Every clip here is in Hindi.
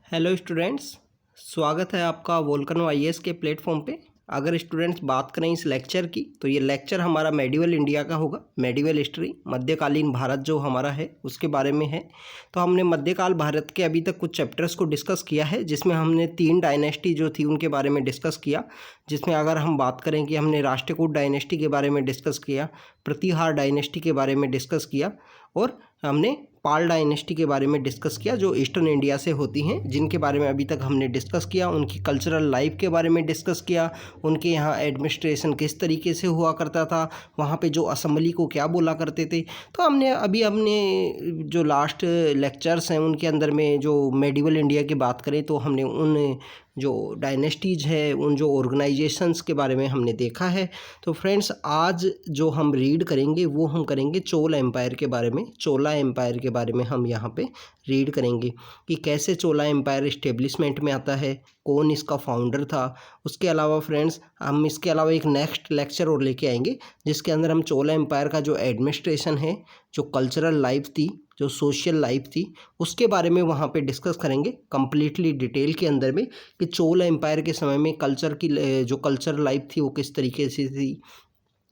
हेलो स्टूडेंट्स, स्वागत है आपका वोल्कनो आईएएस के प्लेटफॉर्म पे। अगर स्टूडेंट्स बात करें इस लेक्चर की तो ये लेक्चर हमारा मेडिवल इंडिया का होगा। मेडिवल हिस्ट्री, मध्यकालीन भारत जो हमारा है उसके बारे में है। तो हमने मध्यकाल भारत के अभी तक कुछ चैप्टर्स को डिस्कस किया है, जिसमें हमने 3 डायनेस्टी जो थी उनके बारे में डिस्कस किया। जिसमें अगर हम बात करें कि हमने राष्ट्रकूट डायनेस्टी के बारे में डिस्कस किया, प्रतिहार डायनेस्टी के बारे में डिस्कस किया और हमने पाल डायनेस्टी के बारे में डिस्कस किया जो ईस्टर्न इंडिया से होती हैं, जिनके बारे में अभी तक हमने डिस्कस किया। उनकी कल्चरल लाइफ के बारे में डिस्कस किया, उनके यहाँ एडमिनिस्ट्रेशन किस तरीके से हुआ करता था, वहाँ पे जो असेंबली को क्या बोला करते थे। तो हमने जो लास्ट लेक्चर्स हैं उनके अंदर में जो मेडिवल इंडिया की बात करें तो हमने उन जो डायनेस्टीज़ है, उन जो ऑर्गेनाइजेशंस के बारे में हमने देखा है। तो फ्रेंड्स, आज जो हम रीड करेंगे वो हम करेंगे चोला एम्पायर के बारे में। चोला एम्पायर के बारे में हम यहाँ पे रीड करेंगे कि कैसे चोला एम्पायर इस्टेब्लिशमेंट में आता है, कौन इसका फाउंडर था। उसके अलावा फ्रेंड्स, हम इसके अलावा एक नेक्स्ट लेक्चर और लेके आएंगे जिसके अंदर हम चोला एम्पायर का जो एडमिनिस्ट्रेशन है, जो कल्चरल लाइफ थी, जो सोशल लाइफ थी, उसके बारे में वहाँ पे डिस्कस करेंगे कम्प्लीटली डिटेल के अंदर में कि चोला एम्पायर के समय में कल्चर की जो कल्चर लाइफ थी वो किस तरीके से थी,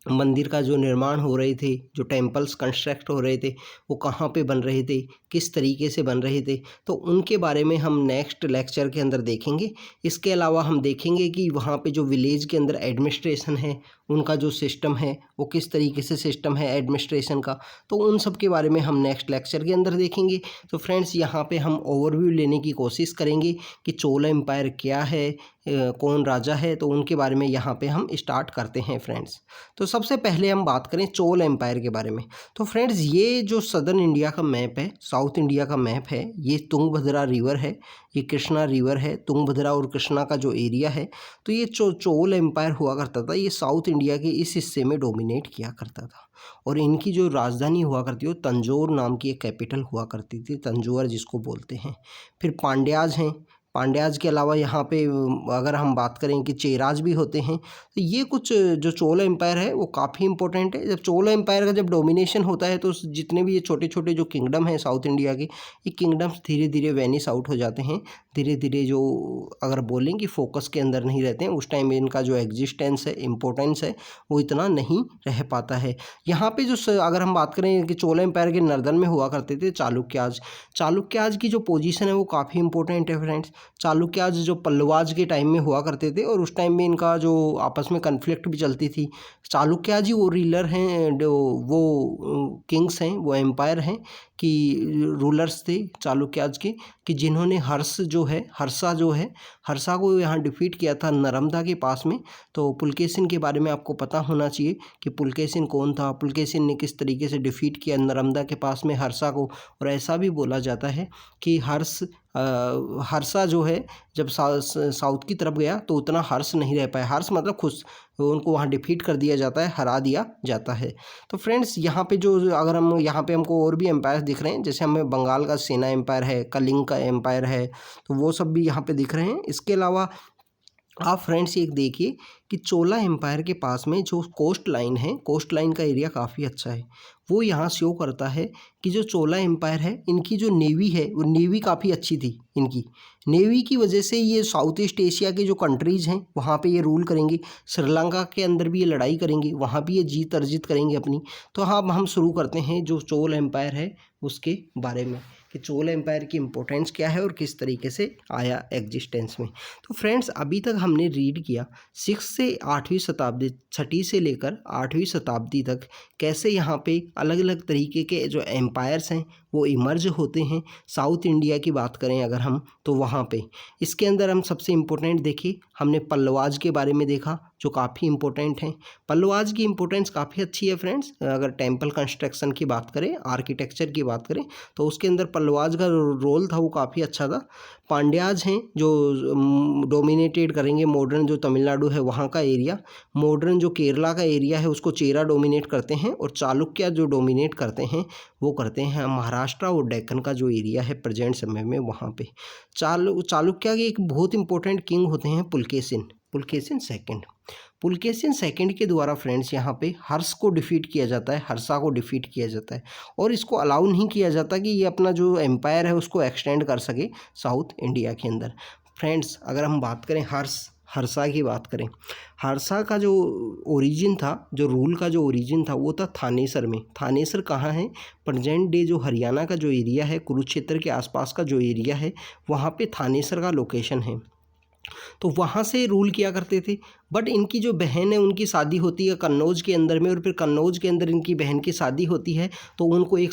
मंदिर का जो निर्माण हो रहे थे, जो टेम्पल्स कंस्ट्रक्ट हो रहे थे वो कहाँ पे बन रहे थे, किस तरीके से बन रहे थे, तो उनके बारे में हम नेक्स्ट लेक्चर के अंदर देखेंगे। इसके अलावा हम देखेंगे कि वहाँ पे जो विलेज के अंदर एडमिनिस्ट्रेशन है, उनका जो सिस्टम है वो किस तरीके से सिस्टम है एडमिनिस्ट्रेशन का, तो उन सब के बारे में हम नेक्स्ट लेक्चर के अंदर देखेंगे। तो फ्रेंड्स, यहाँ पे हम ओवरव्यू लेने की कोशिश करेंगे कि चोला एम्पायर क्या है, कौन राजा है, तो उनके बारे में यहाँ पे हम स्टार्ट करते हैं फ्रेंड्स। तो सबसे पहले हम बात करें चोल एम्पायर के बारे में। तो फ्रेंड्स, ये जो सदर्न इंडिया का मैप है, साउथ इंडिया का मैप है, ये तुंगभद्रा रिवर है, ये कृष्णा रिवर है, तुंगभद्रा और कृष्णा का जो एरिया है, तो ये चोल एम्पायर हुआ करता था। ये साउथ इंडिया के इस हिस्से में डोमिनेट किया करता था और इनकी जो राजधानी हुआ करती है वो तंजौर नाम की एक कैपिटल हुआ करती थी, तंजौर जिसको बोलते हैं। फिर पांड्याज हैं। पांड्याज के अलावा यहाँ पे अगर हम बात करें कि चेराज भी होते हैं। तो ये कुछ जो चोला एम्पायर है वो काफ़ी इंपॉर्टेंट है। जब चोला एम्पायर का जब डोमिनेशन होता है तो जितने भी ये छोटे छोटे जो किंगडम हैं साउथ इंडिया के, ये किंगडम्स धीरे धीरे वेनिस आउट हो जाते हैं। धीरे धीरे जो अगर बोलें कि फोकस के अंदर नहीं रहते हैं, उस टाइम इनका जो एग्जिस्टेंस है, इम्पोर्टेंस है, वो इतना नहीं रह पाता है। यहाँ पे जो अगर हम बात करें कि चोला एम्पायर के नर्दन में हुआ करते थे चालुक्याज। चालुक्याज की जो पोजीशन है वो काफ़ी इंपॉर्टेंट है फ्रेंड्स। चालुक्याज जो पल्लवाज के टाइम में हुआ करते थे और उस टाइम में इनका जो आपस में कन्फ्लिक्ट भी चलती थी। चालुक्याज ही वो रीलर हैं, वो किंग्स हैं, वो एम्पायर हैं कि रूलर्स थे चालुक्याज के, कि जिन्होंने हर्षा को यहाँ डिफीट किया था नर्मदा के पास में। तो पुलकेशिन के बारे में आपको पता होना चाहिए कि पुलकेशिन कौन था, पुलकेशिन ने किस तरीके से डिफीट किया नर्मदा के पास में हर्षा को। और ऐसा भी बोला जाता है कि हर्षा जो है जब साउथ की तरफ गया तो उतना हर्ष नहीं रह पाया। हर्ष मतलब खुश, उनको वहाँ डिफीट कर दिया जाता है, हरा दिया जाता है। तो फ्रेंड्स, यहाँ पे जो अगर हम यहाँ पे हमको और भी एम्पायर दिख रहे हैं, जैसे हमें बंगाल का सेना एम्पायर है, कलिंग का एम्पायर है, तो वो सब भी यहाँ पे दिख रहे हैं। इसके अलावा आप फ्रेंड्स एक देखिए कि चोला एम्पायर के पास में जो कोस्ट लाइन है, कोस्ट लाइन का एरिया काफ़ी अच्छा है। वो यहाँ शो करता है कि जो चोला एम्पायर है, इनकी जो नेवी है वो नेवी काफ़ी अच्छी थी। इनकी नेवी की वजह से ये साउथ ईस्ट एशिया के जो कंट्रीज़ हैं वहाँ पे ये रूल करेंगे। श्रीलंका के अंदर भी ये लड़ाई करेंगे, वहाँ भी ये जीत अर्जित करेंगे अपनी। तो हाँ, अब हम शुरू करते हैं जो चोल एम्पायर है उसके बारे में कि चोला एम्पायर की इम्पोर्टेंस क्या है और किस तरीके से आया एग्जिस्टेंस में। तो फ्रेंड्स, अभी तक हमने रीड किया 6 से 8वीं शताब्दी, 6ठी से लेकर 8वीं शताब्दी तक कैसे यहाँ पे अलग अलग तरीके के जो एम्पायर्स हैं वो इमर्ज होते हैं। साउथ इंडिया की बात करें अगर हम तो वहाँ पे इसके अंदर हम सबसे इम्पोर्टेंट देखिए, हमने पल्लवाज के बारे में देखा जो काफ़ी इंपॉर्टेंट हैं। पल्लवाज की इंपॉर्टेंस काफ़ी अच्छी है फ्रेंड्स। अगर टेम्पल कंस्ट्रक्शन की बात करें, आर्किटेक्चर की बात करें, तो उसके अंदर पल्लवाज का रोल था वो काफ़ी अच्छा था। पांड्याज हैं जो डोमिनेटेड करेंगे मॉडर्न जो तमिलनाडु है वहाँ का एरिया, मॉडर्न जो केरला का एरिया है उसको चेरा डोमिनेट करते हैं, और चालुक्य जो डोमिनेट करते हैं वो करते हैं महाराष्ट्र और डेक्कन का जो एरिया है प्रेजेंट समय में वहाँ पे। चालुक्य के एक बहुत इंपॉर्टेंट किंग होते हैं पुलकेशिन। पुलकेशिन सेकंड। पुलकेशिन सेकंड के द्वारा फ्रेंड्स यहाँ पे हर्ष को डिफीट किया जाता है, हर्षा को डिफीट किया जाता है और इसको अलाउ नहीं किया जाता कि ये अपना जो एम्पायर है उसको एक्सटेंड कर सके साउथ इंडिया के अंदर। फ्रेंड्स अगर हम बात करें हर्षा की बात करें, हर्षा का जो ओरिजिन था, जो रूल का जो ओरिजिन था वो था थानेसर में। थानेसर कहाँ है? प्रेजेंट डे जो हरियाणा का जो एरिया है, कुरुक्षेत्र के आसपास का जो एरिया है, वहाँ पे थानेसर का लोकेशन है। तो वहाँ से रूल किया करते थे। बट इनकी जो बहन है उनकी शादी होती है कन्नौज के अंदर में और फिर कन्नौज के अंदर इनकी बहन की शादी होती है तो उनको एक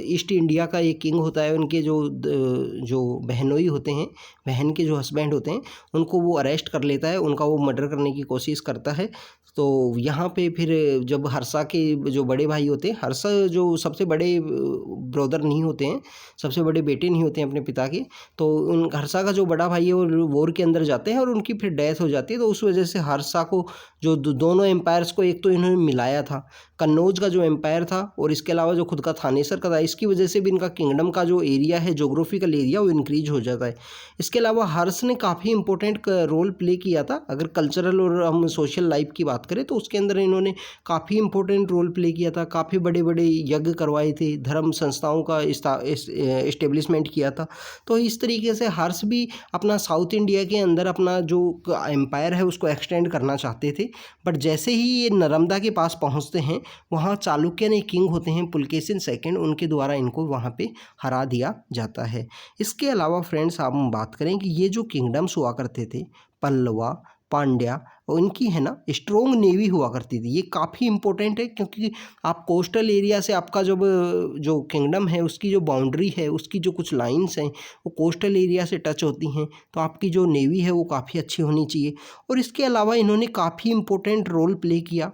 ईस्ट इंडिया का एक किंग होता है, उनके जो बहनोई होते हैं, बहन के जो हस्बैंड होते हैं, उनको वो अरेस्ट कर लेता है, उनका वो मर्डर करने की कोशिश करता है। तो यहाँ पे फिर जब हर्षा के जो बड़े भाई होते हैं, हर्षा जो सबसे बड़े ब्रदर नहीं होते हैं, सबसे बड़े बेटे नहीं होते हैं अपने पिता के, तो उन हर्षा का जो बड़ा भाई है वो वॉर के अंदर जाते हैं और उनकी फिर डेथ हो जाती है। तो उस वजह से हर्षा को जो दोनों एम्पायर्स को एक तो इन्होंने मिलाया था, कन्नौज का जो एम्पायर था और इसके अलावा जो खुद का थानेसर का था, इसकी वजह से भी इनका किंगडम का जो एरिया है, जोग्राफिकल एरिया, वो इंक्रीज हो जाता है। इसके अलावा हर्ष ने काफ़ी इंपॉर्टेंट रोल प्ले किया था। अगर कल्चरल और हम सोशल लाइफ की बात करें तो उसके अंदर इन्होंने काफ़ी इंपॉर्टेंट रोल प्ले किया था, काफ़ी बड़े बड़े यज्ञ करवाए थे, धर्म संस्थाओं का इस्टेब्लिशमेंट किया था। तो इस तरीके से हर्ष भी अपना साउथ इंडिया के अंदर अपना जो एम्पायर है उसको एक्सटेंड करना चाहते थे। बट जैसे ही ये नर्मदा के पास पहुंचते हैं, वहाँ चालुक्य ने किंग होते हैं पुलकेशिन सेकंड, उनके द्वारा इनको वहाँ पे हरा दिया जाता है। इसके अलावा फ्रेंड्स हम बात करें कि ये जो किंगडम्स हुआ करते थे, पल्लवा, पांड्या, और इनकी है ना स्ट्रॉन्ग नेवी हुआ करती थी। ये काफ़ी इंपॉर्टेंट है क्योंकि आप कोस्टल एरिया से आपका जब जो किंगडम है उसकी जो बाउंड्री है, उसकी जो कुछ लाइंस हैं वो कोस्टल एरिया से टच होती हैं, तो आपकी जो नेवी है वो काफ़ी अच्छी होनी चाहिए। और इसके अलावा इन्होंने काफ़ी इंपॉर्टेंट रोल प्ले किया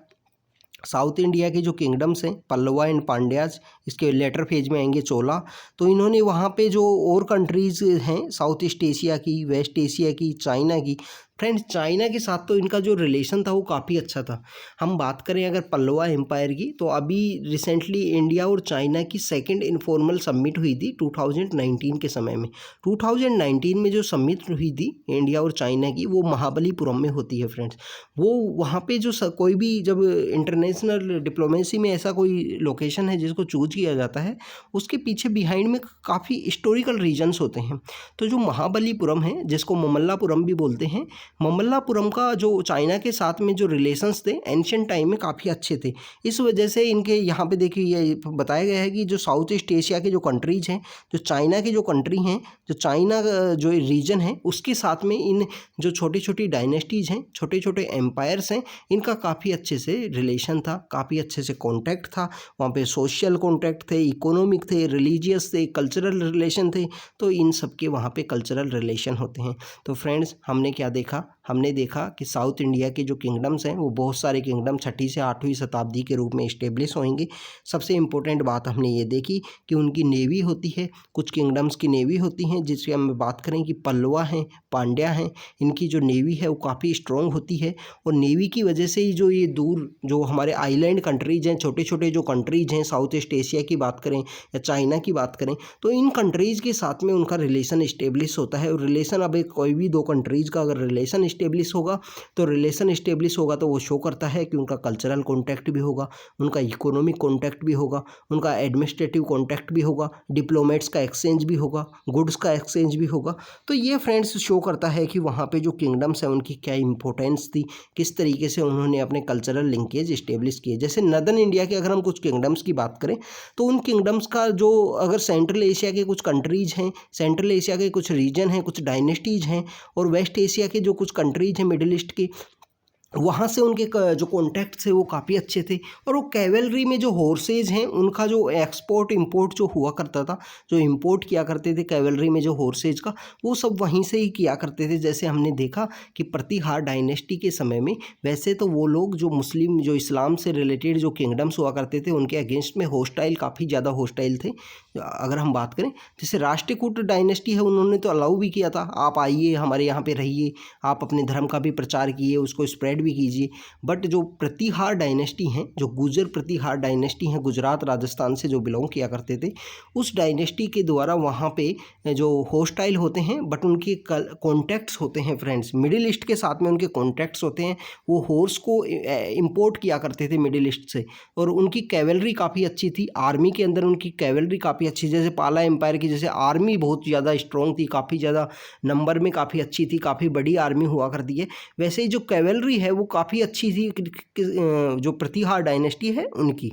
साउथ इंडिया के जो किंगडम्स हैं, पल्लवा एंड पांड्याज, इसके लेटर फेज में आएंगे चोला। तो इन्होंने वहाँ पे जो और कंट्रीज़ हैं साउथ ईस्ट एशिया की, वेस्ट एशिया की, चाइना की, फ्रेंड्स चाइना के साथ तो इनका जो रिलेशन था वो काफ़ी अच्छा था। हम बात करें अगर पल्लवा एम्पायर की, तो अभी रिसेंटली इंडिया और चाइना की सेकंड इनफॉर्मल समिट हुई थी 2019 के समय में। 2019 में जो समिट हुई थी इंडिया और चाइना की, वो महाबलीपुरम में होती है फ्रेंड्स। वो वहाँ पे जो कोई भी जब इंटरनेशनल डिप्लोमेसी में ऐसा कोई लोकेशन है जिसको चूज किया जाता है, उसके पीछे बिहाइंड में काफ़ी हिस्टोरिकल रीजन्स होते हैं। तो जो महाबलीपुरम है, जिसको ममल्लापुरम भी बोलते हैं, ममल्लापुरम का जो चाइना के साथ में जो रिलेशंस थे एंशिएंट टाइम में काफ़ी अच्छे थे। इस वजह से इनके यहाँ पे देखिए ये बताया गया है कि जो साउथ ईस्ट एशिया के जो कंट्रीज हैं, जो चाइना की जो कंट्री हैं, जो चाइना जो रीजन है उसके साथ में इन जो छोटी छोटी डायनेस्टीज़ हैं, छोटे छोटे एम्पायर्स हैं, इनका काफ़ी अच्छे से रिलेशन था, काफ़ी अच्छे से कॉन्टैक्ट था। वहाँ पे सोशल कॉन्टैक्ट थे, इकोनॉमिक थे, रिलीजियस थे, कल्चरल रिलेशन थे। तो इन सब के वहाँ पे कल्चरल रिलेशन होते हैं। तो फ्रेंड्स हमने क्या देखा? हमने देखा कि साउथ इंडिया के जो किंगडम्स हैं वो बहुत सारे किंगडम 6ठी से 8वीं शताब्दी के रूप में इस्टेब्लिश होंगे। सबसे इम्पोर्टेंट बात हमने ये देखी कि उनकी नेवी होती है, कुछ किंगडम्स की नेवी होती हैं, जिसकी हम बात करें कि पल्लवा हैं, पांड्या हैं, इनकी जो नेवी है वो काफ़ी स्ट्रॉन्ग होती है। और नेवी की वजह से ही जो ये दूर जो हमारे आइलैंड कंट्रीज़ हैं, छोटे छोटे जो कंट्रीज़ हैं, साउथ ईस्ट एशिया की बात करें या चाइना की बात करें, तो इन कंट्रीज़ के साथ में उनका रिलेशन इस्टेब्लिश होता है। और रिलेशन, अब एक कोई भी दो कंट्रीज़ का अगर रिलेशन इस्टेब्लिश होगा तो रिलेशन इस्टेब्लिश होगा तो वो शो करता है कि उनका कल्चरल कॉन्टैक्ट भी होगा, उनका इकोनॉमिक कॉन्टैक्ट भी होगा, उनका एडमिनिस्ट्रेटिव कॉन्टैक्ट भी होगा, डिप्लोमेट्स का एक्सचेंज भी होगा, गुड्स का एक्सचेंज भी होगा। तो ये फ्रेंड्स शो करता है कि वहाँ पे जो किंगडम्स हैं उनकी क्या इंपॉर्टेंस थी, किस तरीके से उन्होंने अपने कल्चरल लिंकेज इस्टेब्लिश किए। जैसे नदर्न इंडिया के अगर हम कुछ किंगडम्स की बात करें तो उन किंगडम्स का जो अगर सेंट्रल एशिया के कुछ कंट्रीज़ हैं, सेंट्रल एशिया के कुछ रीजन हैं, कुछ डायनेस्टीज़ हैं, और वेस्ट एशिया के जो कुछ कंट्रीज़ हैं मिडिल ईस्ट की, वहाँ से उनके जो कॉन्टैक्ट थे वो काफ़ी अच्छे थे। और वो कैवेलरी में जो हॉर्सेज हैं उनका जो एक्सपोर्ट इंपोर्ट जो हुआ करता था, जो इंपोर्ट किया करते थे कैवेलरी में जो हॉर्सेज का, वो सब वहीं से ही किया करते थे। जैसे हमने देखा कि प्रतिहार डायनेस्टी के समय में वैसे तो वो लोग जो मुस्लिम, जो इस्लाम से रिलेटेड जो किंगडम्स हुआ करते थे उनके अगेंस्ट में हॉस्टाइल, काफ़ी ज़्यादा हॉस्टाइल थे। अगर हम बात करें जैसे राष्ट्रकूट डायनेस्टी है, उन्होंने तो अलाउ भी किया था, आप आइए हमारे यहाँ पे रहिए, आप अपने धर्म का भी प्रचार किए, उसको स्प्रेड ऐड भी कीजिए। बट जो प्रतिहार डायनेस्टी हैं, जो गुर्जर प्रतिहार डायनेस्टी हैं, गुजरात राजस्थान से जो बिलोंग किया करते थे, उस डायनेस्टी के द्वारा वहाँ पे जो होस्टाइल होते हैं बट उनके कॉन्टैक्ट्स होते हैं फ्रेंड्स, मिडिल ईस्ट के साथ में उनके कॉन्टैक्ट्स होते हैं। वो हॉर्स को इम्पोर्ट किया करते थे मिडिल ईस्ट से, और उनकी कैवलरी काफ़ी अच्छी थी। आर्मी के अंदर उनकी कैवलरी काफ़ी अच्छी, जैसे पाला एम्पायर की जैसे आर्मी बहुत ज़्यादा स्ट्रॉन्ग थी, काफ़ी ज़्यादा नंबर में काफ़ी अच्छी थी, काफ़ी बड़ी आर्मी हुआ करती है। वैसे ही जो कैवलरी है वो काफ़ी अच्छी थी जो प्रतिहार डायनेस्टी है उनकी।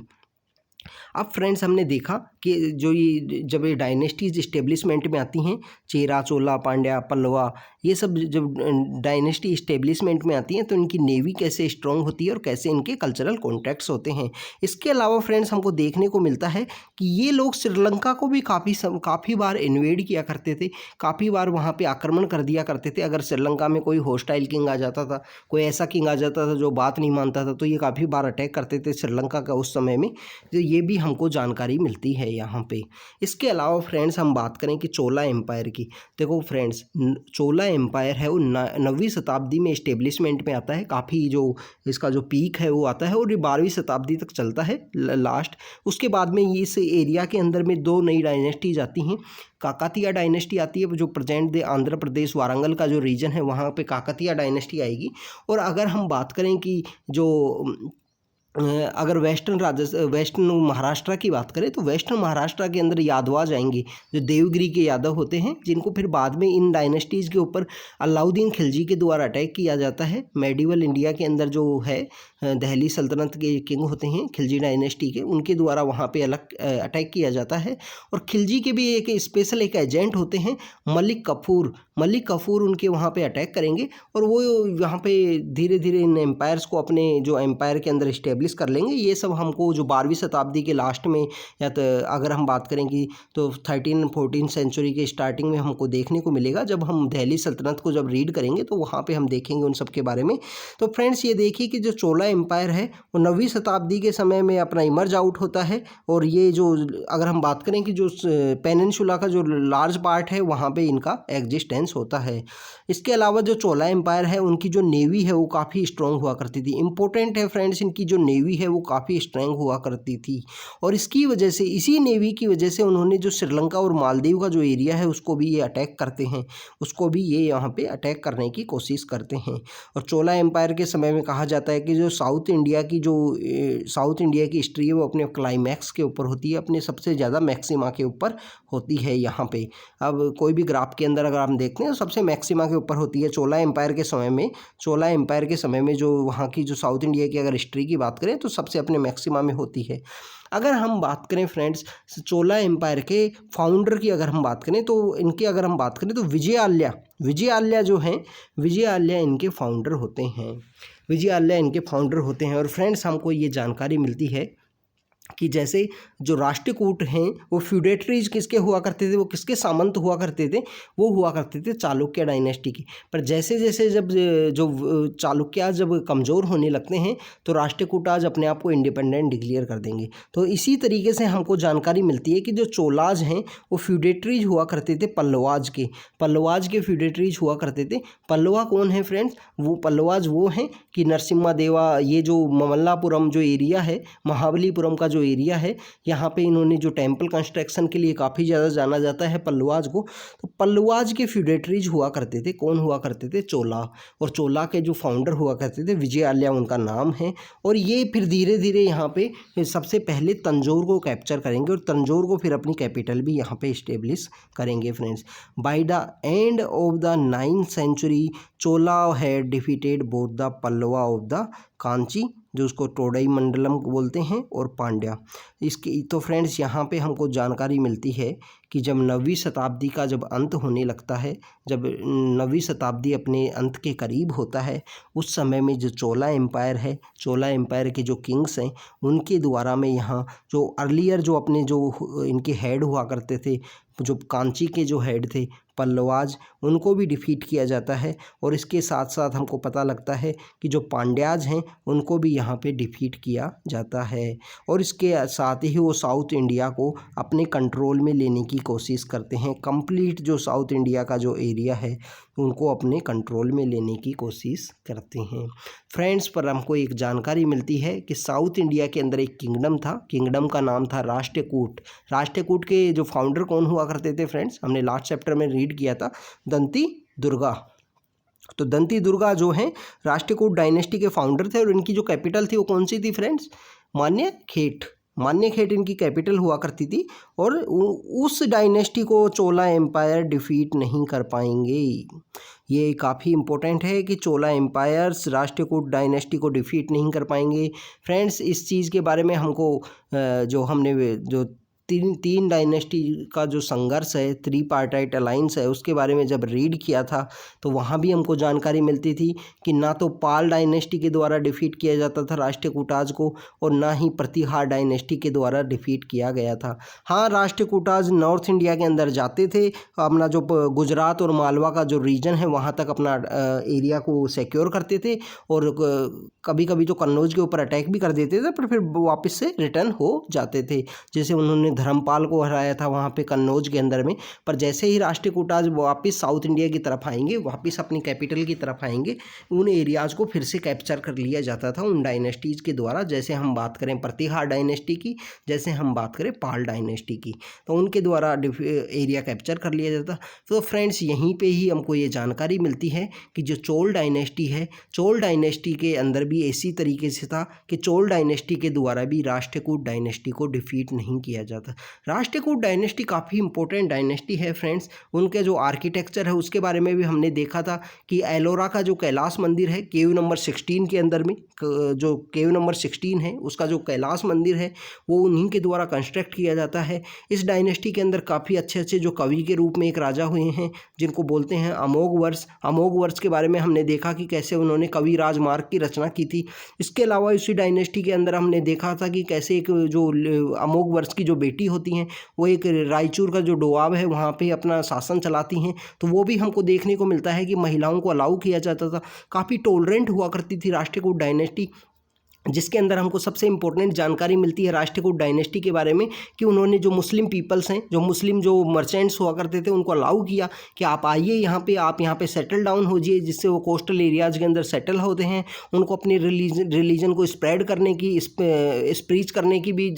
अब फ्रेंड्स हमने देखा कि जो ये जब ये डायनेस्टीज इस्टेब्लिशमेंट में आती हैं, चेरा, चोला, पांड्या, पल्लवा, ये सब जब डायनेस्टी इस्टेब्लिशमेंट में आती हैं तो इनकी नेवी कैसे स्ट्रांग होती है और कैसे इनके कल्चरल कॉन्टैक्ट्स होते हैं। इसके अलावा फ्रेंड्स हमको देखने को मिलता है कि ये लोग श्रीलंका को भी काफ़ी बार इन्वेड किया करते थे, काफ़ी बार वहाँ पर आक्रमण कर दिया करते थे। अगर श्रीलंका में कोई होस्टाइल किंग आ जाता था, कोई ऐसा किंग आ जाता था जो बात नहीं मानता था, तो ये काफ़ी बार अटैक करते थे श्रीलंका का उस समय में। तो ये भी हमको जानकारी मिलती है यहाँ पे। इसके अलावा फ्रेंड्स हम बात करें कि चोला एम्पायर की, देखो फ्रेंड्स चोला एम्पायर है वो 9वीं शताब्दी में इस्टेब्लिशमेंट में आता है। काफ़ी जो इसका जो पीक है वो आता है और ये 12वीं शताब्दी तक चलता है लास्ट। उसके बाद में इस एरिया के अंदर में 2 नई डायनेस्टीज आती हैं। काकतीय डायनेस्टी आती है, जो प्रेजेंट डे आंध्र प्रदेश वारंगल का जो रीजन है वहाँ पे काकतीय डायनेस्टी आएगी। और अगर हम बात करें कि जो अगर वेस्टर्न महाराष्ट्र की बात करें तो वेस्टर्न महाराष्ट्र के अंदर यादवाज आएंगे, जो देवगिरी के यादव होते हैं, जिनको फिर बाद में इन डायनेस्टीज़ के ऊपर अलाउद्दीन खिलजी के द्वारा अटैक किया जाता है। मेडिवल इंडिया के अंदर जो है दिल्ली सल्तनत के किंग होते हैं खिलजी डायनेस्टी के, उनके द्वारा वहाँ पे अलग अटैक किया जाता है। और खिलजी के भी एक स्पेशल एक एजेंट होते हैं मलिक कफूर उनके वहाँ पे अटैक करेंगे और वो यहाँ पे धीरे धीरे इन एम्पायर्स को अपने जो एम्पायर के अंदर इस्टेब्लिश कर लेंगे। ये सब हमको जो 12वीं शताब्दी के लास्ट में या तो अगर हम बात करेंगे तो 13-14 सेंचुरी के स्टार्टिंग में हमको देखने को मिलेगा। जब हम दिल्ली सल्तनत को जब रीड करेंगे तो वहाँ पे हम देखेंगे उन सब के बारे में। तो फ्रेंड्स ये देखिए कि जो चोला एम्पायर है वो 9वीं शताब्दी के समय में अपना इमर्ज आउट होता है। और ये जो अगर हम बात करें कि जो पेनिनसुला का जो लार्ज पार्ट है वहाँ पे इनका एग्जिस्टेंस होता है। इसके अलावा जो चोला एम्पायर है उनकी जो नेवी है वो काफ़ी स्ट्रॉन्ग हुआ करती थी। इंपॉर्टेंट है फ्रेंड्स, इनकी जो नेवी है वो काफ़ी स्ट्रॉन्ग हुआ करती थी और इसकी वजह से, इसी नेवी की वजह से उन्होंने जो श्रीलंका और मालदीव का जो एरिया है उसको भी ये अटैक करते हैं, उसको भी ये यहाँ पे अटैक करने की कोशिश करते हैं। और चोला एम्पायर के समय में कहा जाता है कि जो साउथ इंडिया की हिस्ट्री है वो अपने क्लाइमैक्स के ऊपर होती है, अपने सबसे ज़्यादा मैक्सिमा के ऊपर होती है यहाँ पे। अब कोई भी ग्राफ के अंदर अगर हम देखते हैं तो सबसे मैक्सिमा के ऊपर होती है चोला एम्पायर के समय में जो वहाँ की जो साउथ इंडिया की अगर हिस्ट्री की बात करें तो सबसे अपने मैक्सिमा में होती है। अगर हम बात करें फ्रेंड्स चोला एम्पायर के फाउंडर की अगर हम बात करें तो विजयालया जो हैं, विजयालया इनके फाउंडर होते हैं। और फ्रेंड्स हमको ये जानकारी मिलती है कि जैसे जो राष्ट्रकूट हैं वो फ्यूडेटरीज किसके हुआ करते थे, वो किसके सामंत हुआ करते थे, वो हुआ करते थे चालुक्य डायनेस्टी के। पर जैसे जैसे जब जो चालुक्य जब कमज़ोर होने लगते हैं तो राष्ट्रकूट आज अपने आप को इंडिपेंडेंट डिक्लेयर कर देंगे। तो इसी तरीके से हमको जानकारी मिलती है कि जो चोलाज हैं वो फ्यूडेटरीज हुआ करते थे पल्लवाज के फ्यूडेटरीज हुआ करते थे। पल्लवा कौन है फ्रेंड्स, वो पल्लवाज वो हैं कि नरसिम्हा देवा, ये जो ममल्लापुरम जो एरिया है, महाबलीपुरम का जो एरिया है, यहाँ पे इन्होंने जो टेंपल कंस्ट्रक्शन के लिए काफ़ी ज़्यादा जाना जाता है पल्लवाज को। तो पल्लवाज के फ्यूडेटरीज हुआ करते थे, कौन हुआ करते थे, चोला। और चोला के जो फाउंडर हुआ करते थे विजयालया उनका नाम है। और ये फिर धीरे धीरे यहाँ पे सबसे पहले तंजौर को कैप्चर करेंगे और तंजौर को फिर अपनी कैपिटल भी यहाँ पे इस्टेब्लिश करेंगे friends. By the end of the 9th century Chola had defeated both the Pallava of the Kanchi, जो उसको टोडई मंडलम बोलते हैं, और पांड्या। इसकी तो फ्रेंड्स यहाँ पे हमको जानकारी मिलती है कि जब 9वीं शताब्दी का जब अंत होने लगता है, जब 9वीं शताब्दी अपने अंत के करीब होता है, उस समय में जो चोला एम्पायर है, चोला एम्पायर के जो किंग्स हैं उनके द्वारा में यहाँ जो अर्लियर जो अपने जो इनके हेड हुआ करते थे, जो कांची के जो हेड थे पल्लवाज, उनको भी डिफीट किया जाता है। और इसके साथ साथ हमको पता लगता है कि जो पांड्याज हैं उनको भी यहाँ पे डिफीट किया जाता है। और इसके साथ ही वो साउथ इंडिया को अपने कंट्रोल में लेने की कोशिश करते हैं। कंप्लीट जो साउथ इंडिया का जो एरिया है उनको अपने कंट्रोल में लेने की कोशिश करते हैं। फ्रेंड्स, पर हमको एक जानकारी मिलती है कि साउथ इंडिया के अंदर एक किंगडम था, किंगडम का नाम था राष्ट्रकूट। राष्ट्रकूट के जो फाउंडर कौन हुआ करते थे फ्रेंड्स, हमने लास्ट चैप्टर में रीड किया था, दंती दुर्गा। तो दंती दुर्गा जो हैं राष्ट्रकूट डायनेस्टी के फाउंडर थे और इनकी जो कैपिटल थी वो कौन सी थी फ्रेंड्स, मान्यखेट। मान्यखेट इनकी कैपिटल हुआ करती थी। और उस डायनेस्टी को चोला एम्पायर डिफीट नहीं कर पाएंगे। ये काफ़ी इंपॉर्टेंट है कि चोला एम्पायर्स राष्ट्रकूट डायनेस्टी को डिफीट नहीं कर पाएंगे। फ्रेंड्स, इस चीज़ के बारे में हमको जो तीन डायनेस्टी का जो संघर्ष है, थ्री पार्टाइट अलाइंस है, उसके बारे में जब रीड किया था तो वहाँ भी हमको जानकारी मिलती थी कि ना तो पाल डायनेस्टी के द्वारा डिफीट किया जाता था राष्ट्रकूटाज को और ना ही प्रतिहार डायनेस्टी के द्वारा डिफीट किया गया था। हाँ, राष्ट्रकूटाज नॉर्थ इंडिया के अंदर जाते थे, अपना जो गुजरात और मालवा का जो रीजन है वहाँ तक अपना एरिया को सिक्योर करते थे और कभी कभी जो कन्नौज के ऊपर अटैक भी कर देते थे, पर फिर वापस से रिटर्न हो जाते थे। जैसे उन्होंने धर्मपाल को हराया था वहाँ पे कन्नौज के अंदर में। पर जैसे ही राष्ट्रकूटाज वापस साउथ इंडिया की तरफ आएंगे, वापस अपनी कैपिटल की तरफ आएंगे, उन एरियाज़ को फिर से कैप्चर कर लिया जाता था उन डायनेस्टीज़ के द्वारा। जैसे हम बात करें प्रतिहार डायनेस्टी की, जैसे हम बात करें पाल डायनेस्टी की, तो उनके द्वारा एरिया कैप्चर कर लिया जाता। तो फ्रेंड्स, यहीं पर ही हमको ये जानकारी मिलती है कि जो चोल डायनेस्टी है, चोल डायनेस्टी के अंदर भी इसी तरीके से था कि चोल डायनेस्टी के द्वारा भी राष्ट्रकूट डायनेस्टी को डिफीट नहीं किया जाता। राष्ट्रकूट डायनेस्टी काफ़ी इंपॉर्टेंट डायनेस्टी है फ्रेंड्स। उनके जो आर्किटेक्चर है उसके बारे में भी हमने देखा था कि एलोरा का जो कैलाश मंदिर है केव नंबर 16 के अंदर में, जो केव नंबर 16 है उसका जो कैलाश मंदिर है वो उन्हीं के द्वारा कंस्ट्रक्ट किया जाता है। इस डायनेस्टी के अंदर काफ़ी अच्छे अच्छे जो कवि के रूप में एक राजा हुए हैं जिनको बोलते हैं अमोघवर्ष। अमोघवर्ष के बारे में हमने देखा कि कैसे उन्होंने कवि राजमार्ग की रचना की थी। इसके अलावा इसी डायनेस्टी के अंदर हमने देखा था कि कैसे एक जो अमोघवर्ष की जो बेटी होती हैं वो एक रायचूर का जो डोआब है वहाँ पे अपना शासन चलाती हैं। तो वो भी हमको देखने को मिलता है कि महिलाओं को अलाउ किया जाता था। काफ़ी टॉलरेंट हुआ करती थी राष्ट्रकूट डायनेस्टी, जिसके अंदर हमको सबसे इम्पोर्टेंट जानकारी मिलती है राष्ट्रकूट डायनेस्टी के बारे में कि उन्होंने जो मुस्लिम पीपल्स हैं, जो मुस्लिम जो मर्चेंट्स हुआ करते थे, उनको अलाउ किया कि आप आइए यहाँ पे, आप यहाँ पे सेटल डाउन हो जाइए, जिससे वो कोस्टल एरियाज़ के अंदर सेटल होते हैं। उनको अपनी रिलीजन को स्प्रेड करने की, स्प्रीच करने की भी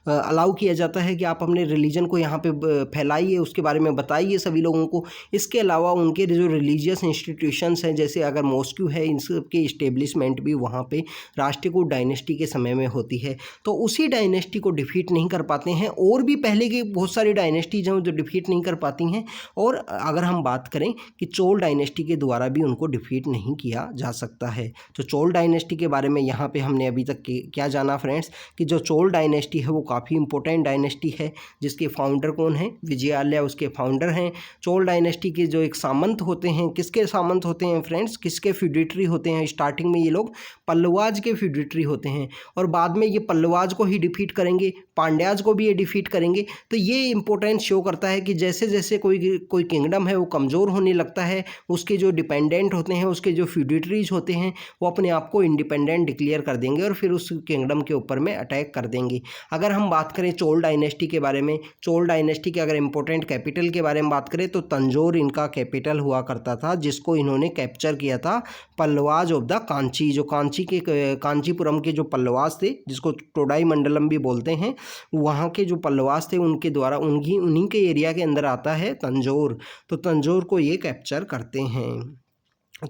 अलाउ किया जाता है कि आप अपने रिलीजन को यहाँ पे फैलाइए, उसके बारे में बताइए सभी लोगों को। इसके अलावा उनके जो रिलीजियस इंस्टीट्यूशंस हैं, जैसे अगर मॉस्क्यू है, इन सब के इस्टेब्लिशमेंट भी वहाँ पे राष्ट्रकूट डायनेस्टी के समय में होती है। तो उसी डायनेस्टी को डिफीट नहीं कर पाते हैं। और भी पहले की बहुत सारी डायनेस्टीज हैं जो डिफीट नहीं कर पाती हैं। और अगर हम बात करें कि चोल डायनेस्टी के द्वारा भी उनको डिफीट नहीं किया जा सकता है। तो चोल डायनेस्टी के बारे में यहाँ पे हमने अभी तक क्या जाना फ्रेंड्स, कि जो चोल डायनेस्टी है वो काफ़ी इंपॉर्टेंट डायनेस्टी है, जिसके फाउंडर कौन है, विजयालय उसके फाउंडर हैं। चोल डायनेस्टी के जो एक सामंत होते हैं, किसके सामंत होते हैं फ्रेंड्स, किसके फ्यूडिटरी होते हैं। स्टार्टिंग में ये लोग पल्लवाज के फ्यूडिटरी होते हैं और बाद में ये पल्लवाज को ही डिफीट करेंगे, पांड्याज को भी ये डिफीट करेंगे। तो ये इंपॉर्टेंस शो करता है कि जैसे जैसे कोई किंगडम है वो कमज़ोर होने लगता है, उसके जो डिपेंडेंट होते हैं, उसके जो फ्यूडिटरीज होते हैं, वो अपने आप को इंडिपेंडेंट डिक्लेयर कर देंगे और फिर उस किंगडम के ऊपर में अटैक कर देंगे। अगर हम बात करें चोल डायनेस्टी के बारे में, चोल डायनेस्टी के अगर इंपॉर्टेंट कैपिटल के बारे में बात करें तो तंजौर इनका कैपिटल हुआ करता था, जिसको इन्होंने कैप्चर किया था पल्लवाज ऑफ द कांची। जो कांची के कांचीपुरम के जो पल्लवास थे, जिसको टोडाई मंडलम भी बोलते हैं, वहाँ के जो पल्लवास थे उनके द्वारा उन्हीं के एरिया के अंदर आता है तंजौर। तो तंजौर को ये कैप्चर करते हैं।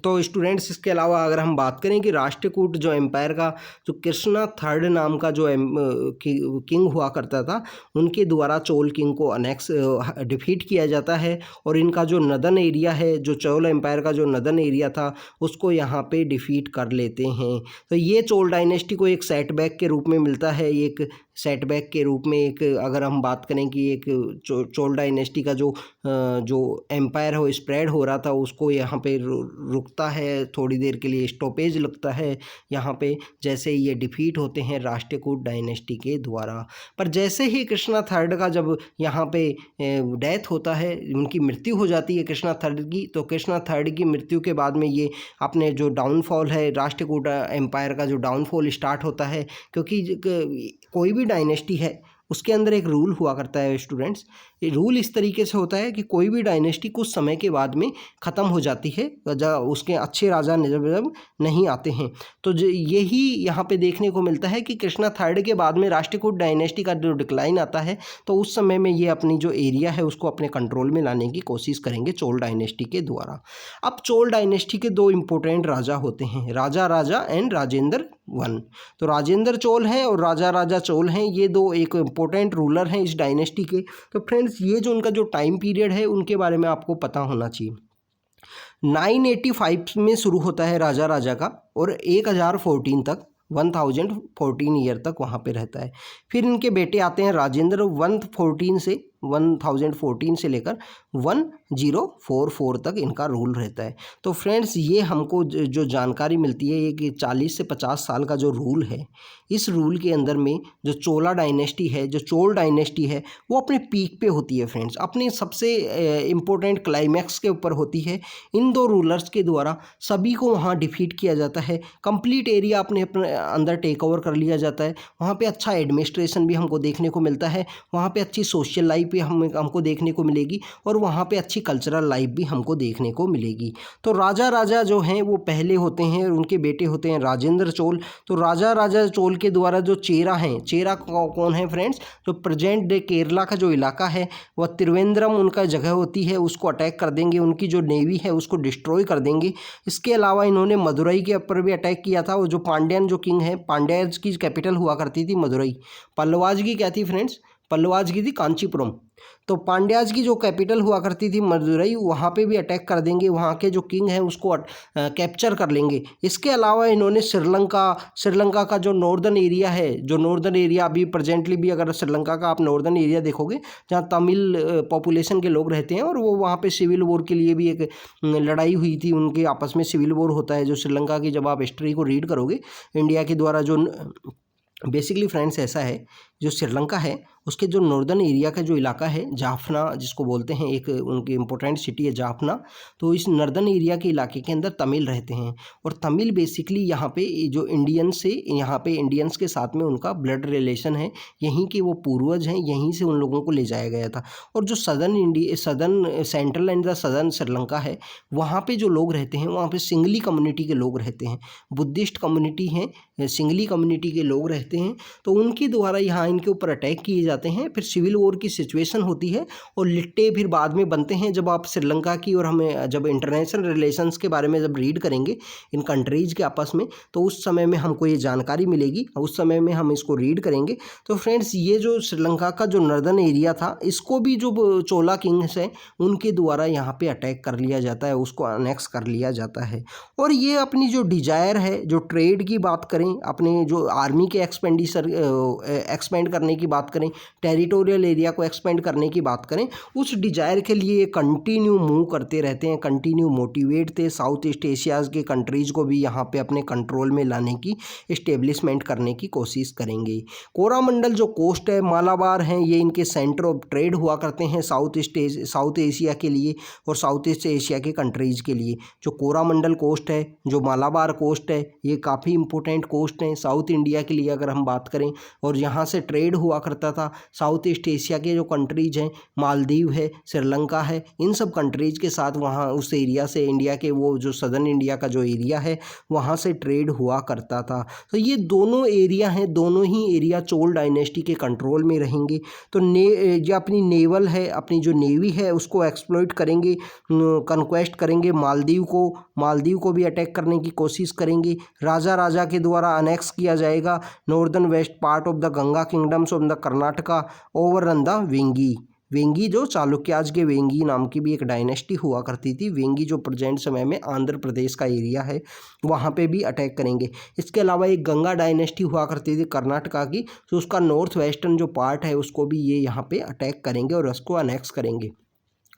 तो स्टूडेंट्स, इसके अलावा अगर हम बात करें कि राष्ट्रकूट जो एम्पायर का जो कृष्णा थर्ड नाम का जो किंग हुआ करता था, उनके द्वारा चोल किंग को डिफीट किया जाता है और इनका जो नदन एरिया है, जो चोल एम्पायर का जो नदन एरिया था, उसको यहाँ पे डिफीट कर लेते हैं। तो ये चोल डायनेस्टी को एक सेटबैक के रूप में मिलता है, एक सेटबैक के रूप में एक अगर हम बात करें कि एक चोल डायनेस्टी का जो एम्पायर है वो स्प्रेड हो रहा था, उसको यहाँ पे रुकता है, थोड़ी देर के लिए स्टॉपेज लगता है यहाँ पे, जैसे ये डिफीट होते हैं राष्ट्रकूट डायनेस्टी के द्वारा। पर जैसे ही कृष्णा थर्ड का जब यहाँ पे डेथ होता है, उनकी मृत्यु हो जाती है कृष्णा थर्ड की, तो कृष्णा थर्ड की मृत्यु के बाद में ये अपने जो डाउनफॉल है, राष्ट्रकूट एम्पायर का जो डाउनफॉल स्टार्ट होता है, क्योंकि कोई भी डायनेस्टी है उसके अंदर एक रूल हुआ करता है स्टूडेंट्स। ये रूल इस तरीके से होता है कि कोई भी डायनेस्टी कुछ समय के बाद में ख़त्म हो जाती है जब उसके अच्छे राजा जब नहीं आते हैं। तो यही यहाँ पे देखने को मिलता है कि कृष्णा थर्ड के बाद में राष्ट्रकूट डायनेस्टी का जो डिक्लाइन आता है, तो उस समय में ये अपनी जो एरिया है उसको अपने कंट्रोल में लाने की कोशिश करेंगे चोल डायनेस्टी के द्वारा। अब चोल डायनेस्टी के दो इम्पोर्टेंट राजा होते हैं, राजा राजा एंड राजेंद्र वन। तो राजेंद्र चोल हैं और राजा राजा चोल हैं, ये दो एक इम्पोर्टेंट रूलर हैं इस डायनेस्टी के। तो फ्रेंड्स ये जो उनका जो टाइम पीरियड है उनके बारे में आपको पता होना चाहिए। 985 में शुरू होता है राजा राजा का और 1014 तक 1014 ईयर तक वहाँ पे रहता है। फिर इनके बेटे आते हैं राजेंद्र 1014 से लेकर 1044 तक इनका रूल रहता है। तो फ्रेंड्स ये हमको जो जानकारी मिलती है ये कि 40 से 50 साल का जो रूल है, इस रूल के अंदर में जो चोला डायनेस्टी है, जो चोल डायनेस्टी है, वो अपने पीक पे होती है फ्रेंड्स, अपने सबसे इम्पोर्टेंट क्लाइमैक्स के ऊपर होती है। इन दो रूलर्स के द्वारा सभी को वहाँ डिफीट किया जाता है, कंप्लीट एरिया अपने अंदर टेक ओवर कर लिया जाता है। वहाँ पे अच्छा एडमिनिस्ट्रेशन भी हमको देखने को मिलता है, वहाँ पे अच्छी सोशल लाइफ भी हमको देखने को मिलेगी और वहाँ पे अच्छी कल्चरल लाइफ भी हमको देखने को मिलेगी। तो राजा राजा जो हैं वो पहले होते हैं और उनके बेटे होते हैं राजेंद्र चोल। तो राजा राजा चोल के द्वारा जो चेरा हैं, चेरा कौन है फ्रेंड्स, जो प्रेजेंट डे केरला का जो इलाका है वह त्रिवेंद्रम उनका जगह होती है, उसको अटैक कर देंगे, उनकी जो नेवी है उसको डिस्ट्रॉय कर देंगे। इसके अलावा इन्होंने मदुरई के ऊपर भी अटैक किया था, और जो पांड्यन जो किंग है, पांड्याज की कैपिटल हुआ करती थी मदुरई, पल्लवाज की क्या थी फ्रेंड्स, पल्लवाज की थी कांचीपुरम। तो पांड्याज की जो कैपिटल हुआ करती थी मदुरई, वहाँ पे भी अटैक कर देंगे, वहाँ के जो किंग हैं उसको कैप्चर कर लेंगे। इसके अलावा इन्होंने श्रीलंका का जो नॉर्दर्न एरिया है, जो नॉर्दर्न एरिया अभी प्रेजेंटली भी अगर श्रीलंका का आप नॉर्दर्न एरिया देखोगे जहाँ तमिल पॉपुलेशन के लोग रहते हैं, और वो वहाँ पे सिविल वॉर के लिए भी एक लड़ाई हुई थी, उनके आपस में सिविल वॉर होता है जो श्रीलंका की, जब आप हिस्ट्री को रीड करोगे इंडिया के द्वारा जो बेसिकली फ्रेंड्स ऐसा है, जो श्रीलंका है उसके जो नॉर्दर्न एरिया का जो इलाका है, जाफना जिसको बोलते हैं, एक उनकी इम्पोर्टेंट सिटी है जाफना। तो इस नॉर्दर्न एरिया के इलाके के अंदर तमिल रहते हैं, और तमिल बेसिकली यहाँ पे जो इंडियंस से, यहाँ पे इंडियंस के साथ में उनका ब्लड रिलेशन है, यहीं के वो पूर्वज हैं, यहीं से उन लोगों को ले जाया गया था। और जो southern central and the southern Sri Lanka है, वहाँ पे जो लोग रहते हैं वहाँ पे सिंगली कम्युनिटी के लोग रहते हैं, बुद्धिस्ट कम्युनिटी हैं, सिंगली कम्युनिटी के लोग रहते हैं। तो उनके द्वारा यहाँ इनके ऊपर अटैक किए जाते हैं, फिर सिविल वॉर की सिचुएशन होती है, और लिट्टे फिर बाद में बनते हैं। जब आप श्रीलंका की और हमें जब इंटरनेशनल रिलेशंस के बारे में जब रीड करेंगे इन कंट्रीज़ के आपस में, तो उस समय में हमको ये जानकारी मिलेगी, उस समय में हम इसको रीड करेंगे। तो फ्रेंड्स ये जो श्रीलंका का जो नॉर्दर्न एरिया था, इसको भी जो चोला किंग्स हैं उनके द्वारा यहाँ पे अटैक कर लिया जाता है, उसको अनेक्स कर लिया जाता है। और ये अपनी जो डिजायर है, जो ट्रेड की बात करें, अपने जो आर्मी के एक्सपेंड करने की बात करें, टेरिटोरियल एरिया को एक्सपेंड करने की बात करें, उस डिजायर के लिए कंटिन्यू मूव करते रहते हैं, कंटिन्यू मोटिवेट थे। साउथ ईस्ट एशियाज़ के कंट्रीज़ को भी यहाँ पे अपने कंट्रोल में लाने की, इस्टेब्लिशमेंट करने की कोशिश करेंगे। कोरामंडल जो कोस्ट है, मालाबार हैं, ये इनके सेंटर ऑफ ट्रेड हुआ करते हैं साउथ एशिया के लिए और साउथ ईस्ट एशिया के कंट्रीज़ के लिए। जो कोरामंडल कोस्ट है, जो मालाबार कोस्ट है, ये काफ़ी इंपॉर्टेंट कोस्ट हैं साउथ इंडिया के लिए अगर हम बात करें, और यहाँ से ट्रेड हुआ करता था। साउथ ईस्ट एशिया के जो कंट्रीज हैं, मालदीव है, श्रीलंका है, इन सब कंट्रीज के साथ वहाँ उस एरिया से, इंडिया के वो जो सदर्न इंडिया का जो एरिया है वहाँ से ट्रेड हुआ करता था। तो ये दोनों एरिया हैं, दोनों ही एरिया चोल डायनेस्टी के कंट्रोल में रहेंगे। तो जो अपनी नेवल है, अपनी जो नेवी है उसको एक्सप्लॉइट करेंगे, कन्क्वेस्ट करेंगे मालदीव को भी अटैक करने की कोशिश करेंगे। राजा के द्वारा अनेक्स किया जाएगा northern west part of the Ganga kingdoms of the Karnataka overrun the Vengi. Vengi जो चालुक्याज के वेंगी नाम की भी एक डायनेस्टी हुआ करती थी। वेंगी जो प्रेजेंट समय में आंध्र प्रदेश का एरिया है वहाँ पे भी अटैक करेंगे। इसके अलावा एक गंगा डायनेस्टी हुआ करती थी कर्नाटका की, तो उसका नॉर्थ वेस्टर्न जो पार्ट है उसको भी ये यहाँ पे अटैक करेंगे और उसको अनेक्स करेंगे।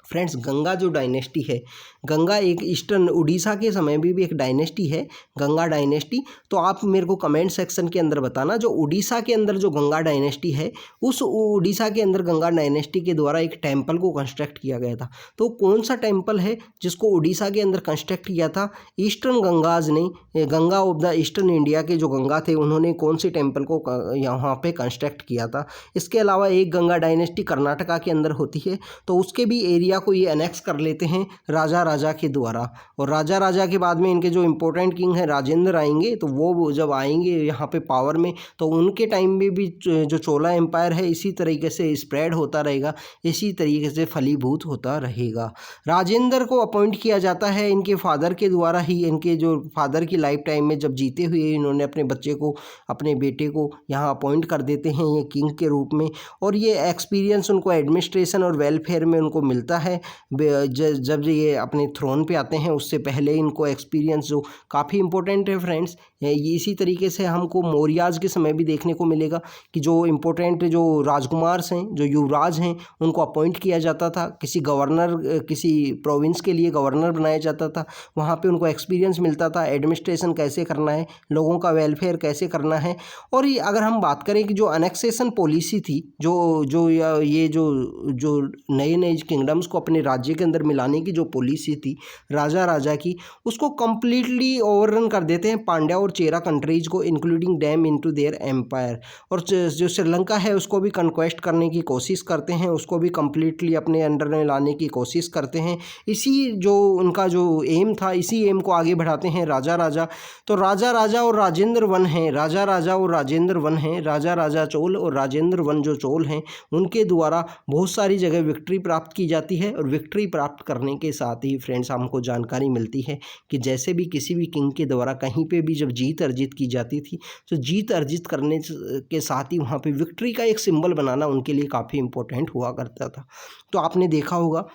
फ्रेंड्स, गंगा जो डायनेस्टी है, गंगा एक ईस्टर्न उड़ीसा के समय में भी एक डायनेस्टी है, गंगा डायनेस्टी। तो आप मेरे को कमेंट सेक्शन के अंदर बताना, जो उड़ीसा के अंदर जो गंगा डायनेस्टी है, उस उड़ीसा के अंदर गंगा डायनेस्टी के द्वारा एक टेम्पल को कंस्ट्रक्ट किया गया था। तो कौन सा टेम्पल है जिसको उड़ीसा के अंदर कंस्ट्रक्ट किया था? ईस्टर्न गंगाज ने, Ganga of the eastern India के जो गंगा थे उन्होंने कौन से टेम्पल को यहाँ पे कंस्ट्रक्ट किया था। इसके अलावा एक गंगा डायनेस्टी कर्नाटका के अंदर होती है, तो उसके भी एरिया को ये अनेक्स कर लेते हैं राजा के द्वारा। और राजा के बाद में इनके जो इम्पोर्टेंट किंग हैं राजेंद्र आएंगे, तो वो जब आएंगे यहाँ पे पावर में, तो उनके टाइम में भी जो चोला एम्पायर है इसी तरीके से स्प्रेड होता रहेगा, इसी तरीके से फलीभूत होता रहेगा। राजेंद्र को अपॉइंट किया जाता है इनके फादर के द्वारा ही। इनके जो फादर की लाइफ टाइम में जब जीते हुए इन्होंने अपने बच्चे को, अपने बेटे को यहाँ अपॉइंट कर देते हैं ये किंग के रूप में। और ये एक्सपीरियंस उनको एडमिनिस्ट्रेशन और वेलफेयर में उनको मिलता है। जब ये अपने थ्रोन पे आते हैं उससे पहले इनको एक्सपीरियंस जो काफ़ी इंपॉर्टेंट है फ्रेंड्स। ये इसी तरीके से हमको मौर्याज के समय भी देखने को मिलेगा कि जो इम्पोर्टेंट जो राजकुमार हैं, जो युवराज हैं, उनको अपॉइंट किया जाता था। किसी गवर्नर, किसी प्रोविंस के लिए गवर्नर बनाया जाता था, वहाँ पे उनको एक्सपीरियंस मिलता था एडमिनिस्ट्रेशन कैसे करना है, लोगों का वेलफेयर कैसे करना है। और ये अगर हम बात करें कि जो अनेक्सेशन पॉलिसी थी, ये जो नए नए किंगडम्स को अपने राज्य के अंदर मिलाने की जो पॉलिसी थी राजा की, उसको कम्प्लीटली ओवररन कर देते हैं पांड्या और चेरा कंट्रीज को, including them into their empire. और जो श्रीलंका है उसको भी कंक्वेस्ट करने की कोशिश करते हैं, उसको भी कम्प्लीटली अपने अंडर में लाने की कोशिश करते हैं। इसी जो उनका जो एम था, इसी एम को आगे बढ़ाते हैं राजा। तो राजा और राजेंद्र वन हैं, राजा और राजेंद्र वन हैं, राजा चोल और राजेंद्र वन जो चोल हैं उनके द्वारा बहुत सारी जगह विक्ट्री प्राप्त की जाती है। और विक्ट्री प्राप्त करने के साथ ही फ्रेंड्स हमको जानकारी मिलती है कि जैसे भी किसी भी किंग के द्वारा कहीं पे भी जब जीत अर्जित की जाती थी, तो जीत अर्जित करने के साथ ही वहाँ पे विक्ट्री का एक सिंबल बनाना उनके लिए काफ़ी इम्पोर्टेंट हुआ करता था। तो आपने देखा होगा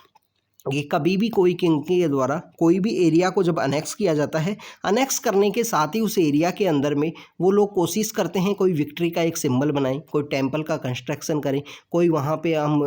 कि कभी भी कोई किंग के द्वारा कोई भी एरिया को जब अनेक्स किया जाता है, अनेक्स करने के साथ ही उस एरिया के अंदर में वो लोग कोशिश करते हैं कोई विक्ट्री का एक सिंबल बनाएं, कोई टेंपल का कंस्ट्रक्शन करें, कोई वहाँ पे हम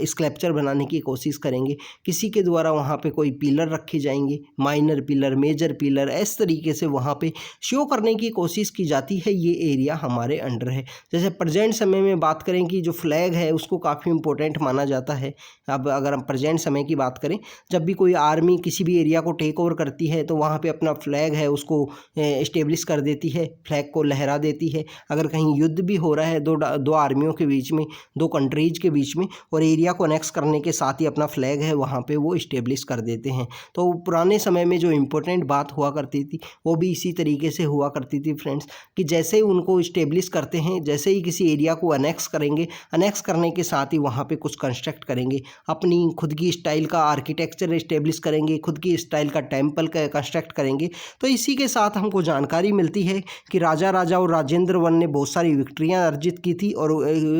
स्कल्पचर बनाने की कोशिश करेंगे, किसी के द्वारा वहाँ पे कोई पिलर रखे जाएंगे, माइनर पिलर, मेजर पिलर, इस तरीके से वहाँ पे शो करने की कोशिश की जाती है ये एरिया हमारे अंडर है। जैसे प्रेजेंट समय में बात करें कि जो फ्लैग है उसको काफ़ी इंपॉर्टेंट माना जाता है। अब अगर हम प्रेजेंट समय की बात करें, जब भी कोई आर्मी किसी भी एरिया को टेक ओवर करती है तो वहाँ पे अपना फ्लैग है उसको इस्टेब्लिश कर देती है, फ्लैग को लहरा देती है। अगर कहीं युद्ध भी हो रहा है दो आर्मियों के बीच में, दो कंट्रीज के बीच में, और एरिया को अनेक्स करने के साथ ही अपना फ्लैग है वहाँ पे वो इस्टेब्लिश कर देते हैं। तो पुराने समय में जो इम्पोर्टेंट बात हुआ करती थी वो भी इसी तरीके से हुआ करती थी फ्रेंड्स, कि जैसे ही उनको इस्टेब्लिश करते हैं, जैसे ही किसी एरिया को अनेक्स करेंगे, अनेक्स करने के साथ ही वहाँ पे कुछ कंस्ट्रक्ट करेंगे, अपनी खुद की स्टाइल का आर्किटेक्चर इस्टेब्लिश करेंगे, खुद की स्टाइल का टेम्पल का कंस्ट्रक्ट करेंगे। तो इसी के साथ हमको जानकारी मिलती है कि राजा और राजेंद्र वन ने बहुत सारी विक्ट्रियाँ अर्जित की थी, और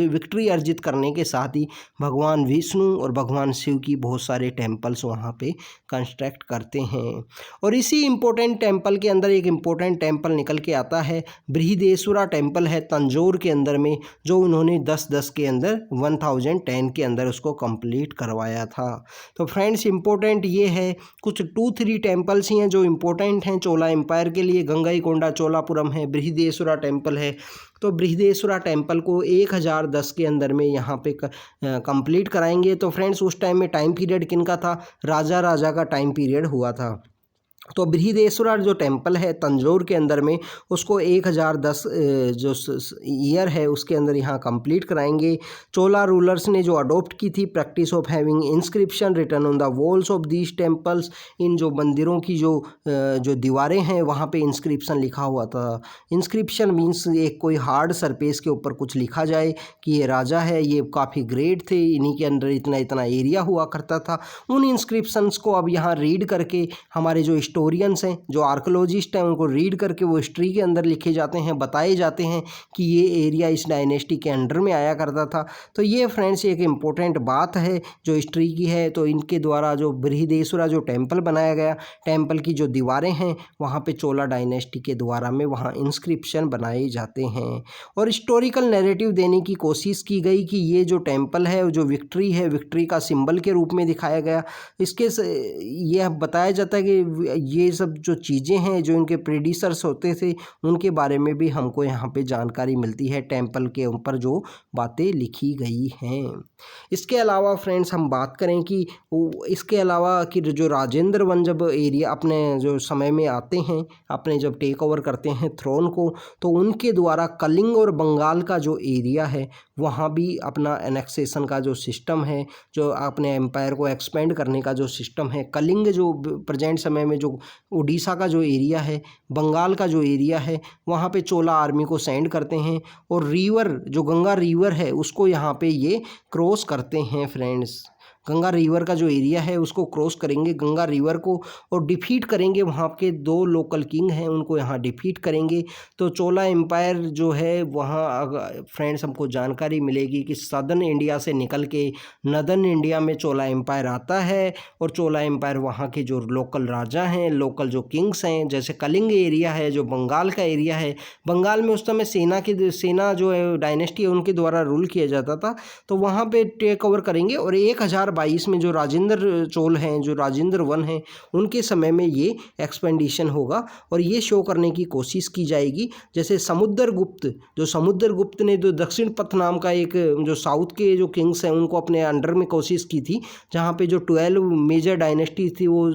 विक्ट्री अर्जित करने के साथ ही भगवान विष्णु और भगवान शिव की बहुत सारे टेम्पल्स वहाँ पे कंस्ट्रक्ट करते हैं। और इसी इम्पोर्टेंट टेम्पल के अंदर एक इम्पोर्टेंट टेम्पल निकल के आता है, बृहदेश्वरा टेम्पल है तंजौर के अंदर में, जो उन्होंने 1010 के अंदर 1010 के अंदर उसको कंप्लीट करवाया था। तो फ्रेंड्स इम्पोर्टेंट ये है, कुछ 2-3 टेम्पल्स ही हैं जो इम्पोर्टेंट हैं चोला एम्पायर के लिए। गंगईकोंडा चोलापुरम है, बृहदेश्वरा टेम्पल है। तो बृहदेश्वरा टेम्पल को 1010 के अंदर में यहाँ पे कंप्लीट कराएंगे। तो फ्रेंड्स उस टाइम में टाइम पीरियड किन का था? राजा का टाइम पीरियड हुआ था। तो बृहदेश्वरा जो टेम्पल है तंजौर के अंदर में, उसको 1010 जो ईयर है उसके अंदर यहाँ कंप्लीट कराएंगे। चोला रूलर्स ने जो अडोप्ट की थी practice of having inscription written on the walls of these temples, इन जो मंदिरों की जो दीवारें हैं वहाँ पे इंस्क्रिप्शन लिखा हुआ था। इंस्क्रिप्शन मीन्स एक कोई हार्ड सरफेस के ऊपर कुछ लिखा जाए कि ये राजा है, ये काफ़ी ग्रेट थे, इन्हीं के अंदर इतना एरिया हुआ करता था। उन इंस्क्रिप्शंस को अब यहाँ रीड करके हमारे जो हिस्टोरियंस हैं, जो आर्कोलॉजिस्ट हैं, उनको रीड करके वो हिस्ट्री के अंदर लिखे जाते हैं, बताए जाते हैं कि ये एरिया इस डायनेस्टी के अंडर में आया करता था। तो ये फ्रेंड्स एक इम्पोर्टेंट बात है जो हिस्ट्री की है। तो इनके द्वारा जो बृहदेश्वरा जो टेम्पल बनाया गया, टेम्पल की जो दीवारें हैं वहाँ पे चोला डायनेस्टी के द्वारा में वहाँ इंस्क्रिप्शन बनाए जाते हैं और हिस्टोरिकल नैरेटिव देने की कोशिश की गई कि ये जो टेम्पल है, जो विक्ट्री है, विक्ट्री का सिंबल के रूप में दिखाया गया। यह बताया जाता है कि ये सब जो चीज़ें हैं जो इनके प्रेडिसर्स होते थे उनके बारे में भी हमको यहाँ पे जानकारी मिलती है, टेम्पल के ऊपर जो बातें लिखी गई हैं। इसके अलावा फ्रेंड्स हम बात करें कि इसके अलावा कि जो राजेंद्र वन जब एरिया अपने जो समय में आते हैं, अपने जब टेक ओवर करते हैं थ्रोन को, तो उनके द्वारा कलिंग और बंगाल का जो एरिया है वहाँ भी अपना एनेक्सेशन का जो सिस्टम है, जो अपने एम्पायर को एक्सपेंड करने का जो सिस्टम है, कलिंग जो प्रेजेंट समय में जो उड़ीसा का जो एरिया है, बंगाल का जो एरिया है, वहाँ पे चोला आर्मी को सेंड करते हैं और रिवर जो गंगा रिवर है उसको यहाँ पे ये क्रॉस करते हैं फ्रेंड्स। गंगा रिवर का जो एरिया है उसको क्रॉस करेंगे, गंगा रिवर को, और डिफीट करेंगे। वहाँ के 2 लोकल किंग हैं उनको यहाँ डिफीट करेंगे। तो चोला एम्पायर जो है वहाँ फ्रेंड्स हमको जानकारी मिलेगी कि सदर्न इंडिया से निकल के नदर्न इंडिया में चोला एम्पायर आता है और चोला एम्पायर वहाँ के जो लोकल राजा हैं, लोकल जो किंग्स हैं, जैसे कलिंग एरिया है जो बंगाल का एरिया है, बंगाल में उस समय सेना जो है डायनेस्टी है उनके द्वारा रूल किया जाता था, तो वहाँ पे टेक ओवर करेंगे। और 1022 में जो राजेंद्र चोल हैं, जो राजेंद्र वन हैं, उनके समय में ये एक्सपेंडिशन होगा और ये शो करने की कोशिश की जाएगी जैसे समुद्रगुप्त ने जो दक्षिण पथ नाम का एक जो साउथ के जो किंग्स हैं उनको अपने अंडर में कोशिश की थी, जहाँ पे जो 12 मेजर डायनेस्टी थी वो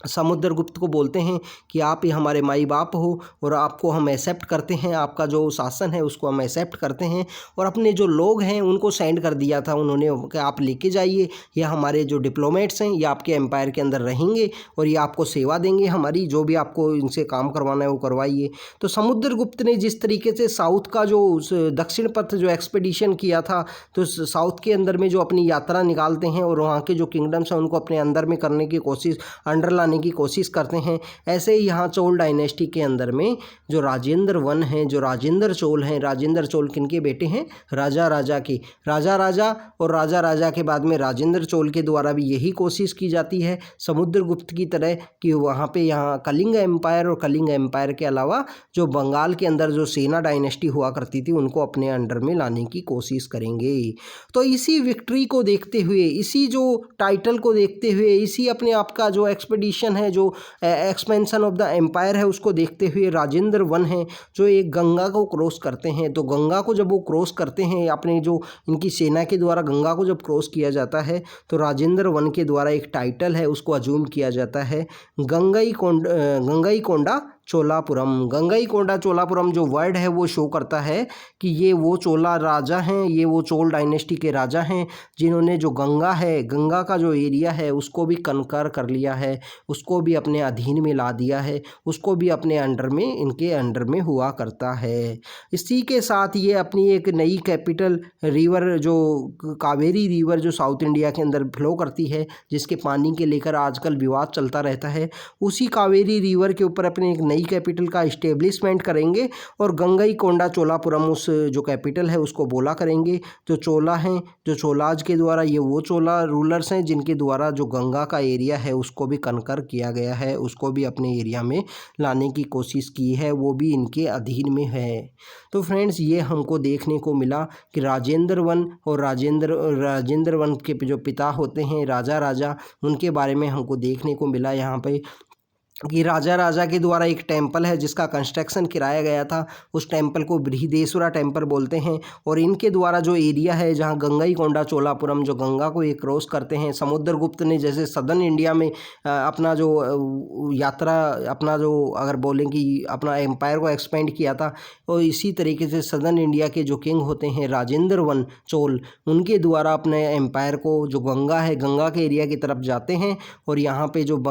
समुद्रगुप्त को बोलते हैं कि आप ही हमारे माई बाप हो और आपको हम एक्सेप्ट करते हैं, आपका जो शासन है उसको हम एक्सेप्ट करते हैं, और अपने जो लोग हैं उनको सेंड कर दिया था उन्होंने कि आप लेके जाइए, ये हमारे जो डिप्लोमेट्स हैं ये आपके एम्पायर के अंदर रहेंगे और ये आपको सेवा देंगे, हमारी जो भी आपको इनसे काम करवाना है वो करवाइए। तो समुद्रगुप्त ने जिस तरीके से साउथ का जो दक्षिण पथ जो एक्सपेडिशन किया था, तो साउथ के अंदर में जो अपनी यात्रा निकालते हैं और वहाँ के जो किंगडम्स हैं उनको अपने अंदर में करने की कोशिश, अंडर लाने की कोशिश करते हैं। ऐसे ही यहाँ चोल डायनेस्टी के अंदर में जो राजेंद्र वन हैं, जो राजेंद्र चोल हैं, राजेंद्र चोल किनके बेटे हैं? राजा राजा के, राजा और राजा के बाद में राजेंद्र चोल के द्वारा भी यही कोशिश की जाती है समुद्रगुप्त की तरह कि वहाँ पे यहाँ कलिंग एम्पायर और कलिंग एम्पायर के अलावा जो बंगाल के अंदर जो सेना डायनेस्टी हुआ करती थी उनको अपने अंडर में लाने की कोशिश करेंगे। तो इसी विक्ट्री को देखते हुए, इसी जो टाइटल को देखते हुए, इसी अपने आप का जो एक्सपेडिशन है, जो एक्सपेंशन ऑफ द एम्पायर है उसको देखते हुए राजेंद्र वन है जो एक गंगा को क्रॉस करते हैं। तो गंगा को जब वो क्रॉस करते हैं अपने जो इनकी सेना के द्वारा गंगा को जब क्रॉस किया जाता है तो राजेंद्र वन के द्वारा एक टाइटल है उसको अज्यूम किया जाता है गंगईकोंडा चोलापुरम। गंगईकोंडा चोलापुरम जो वर्ड है वो शो करता है कि ये वो चोला राजा हैं, ये वो चोल डायनेस्टी के राजा हैं जिन्होंने जो गंगा है, गंगा का जो एरिया है उसको भी कनकर कर लिया है, उसको भी अपने अधीन में ला दिया है, उसको भी अपने अंडर में, इनके अंडर में हुआ करता है। इसी के साथ ये अपनी एक नई कैपिटल रिवर जो कावेरी रिवर जो साउथ इंडिया के अंदर फ्लो करती है, जिसके पानी के लेकर आजकल विवाद चलता रहता है, उसी कावेरी रिवर के ऊपर अपने एक नई कैपिटल का इस्टेब्लिशमेंट करेंगे और गंगईकोंडा चोलापुरम उस जो कैपिटल है उसको बोला करेंगे। जो चोला हैं, जो चोलाज के द्वारा, ये वो चोला रूलर्स हैं जिनके द्वारा जो गंगा का एरिया है उसको भी कनकर किया गया है, उसको भी अपने एरिया में लाने की कोशिश की है, वो भी इनके अधीन में है। तो फ्रेंड्स ये हमको देखने को मिला कि राजेंद्र वन और राजेंद्र वन के जो पिता होते हैं राजा, उनके बारे में हमको देखने को मिला यहाँ पे कि राजा के द्वारा एक टेम्पल है जिसका कंस्ट्रक्शन कराया गया था, उस टेम्पल को बृहदेश्वरा टेम्पल बोलते हैं। और इनके द्वारा जो एरिया है जहाँ गंगईकोंडा चोलापुरम जो गंगा को ये क्रॉस करते हैं, समुद्रगुप्त ने जैसे सदर्न इंडिया में अपना जो यात्रा, अपना जो अगर बोलें कि अपना एम्पायर को एक्सपेंड किया था, और इसी तरीके से सदर्न इंडिया के जो किंग होते हैं राजेंद्र वन चोल, उनके द्वारा अपने एम्पायर को जो गंगा है, गंगा के एरिया की तरफ जाते हैं। और यहाँ पे जो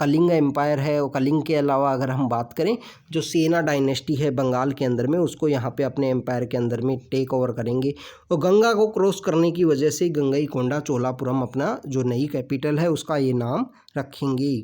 कलिंग एम्पायर है, और कलिंग के अलावा अगर हम बात करें जो सेना डायनेस्टी है बंगाल के अंदर में, उसको यहाँ पे अपने एम्पायर के अंदर में टेक ओवर करेंगे। और गंगा को क्रॉस करने की वजह से गंगईकोंडा चोलापुरम अपना जो नई कैपिटल है उसका ये नाम रखेंगे।